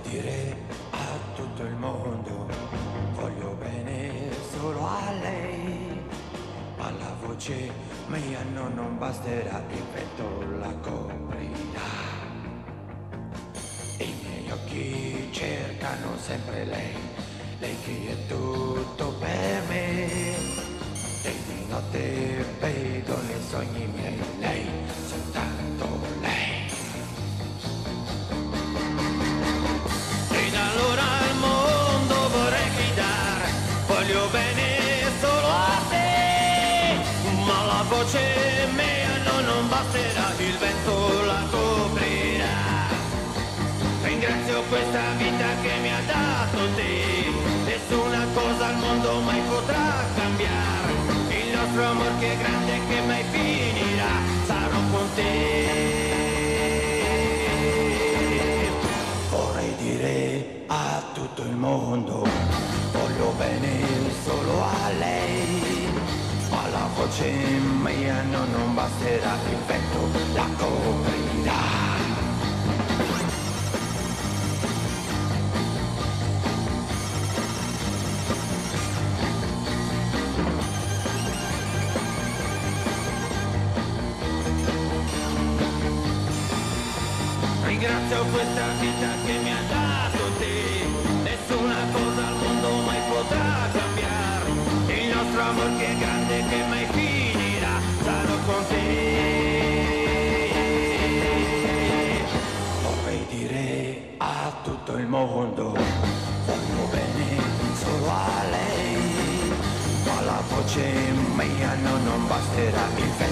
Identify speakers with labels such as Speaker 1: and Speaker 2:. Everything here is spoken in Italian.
Speaker 1: dire a tutto il mondo, voglio bene solo a lei, ma la voce mia non basterà, il vento la coprirà. I miei occhi cercano sempre lei, lei che è tutto per me. E di notte vedo nei sogni miei lei, soltanto lei. Ed allora al mondo vorrei gridare, voglio bene solo a te, ma la voce mia non basterà, il vento la coprirà. Ringrazio questa vita che mi ha dato te, nessuna cosa al mondo mai potrà cambiare, il nostro amor che è grande che mai finirà, sarò con te. Vorrei dire a tutto il mondo, voglio bene solo a lei, ma la voce mia non basterà, il vento la coprirà. Ringrazio questa vita che mi ha dato te, nessuna cosa al mondo mai potrà cambiare, il nostro amor che è grande che mai finirà, sarò con te. Vorrei dire a tutto il mondo, voglio bene solo a lei, ma la voce mia non basterà, il vento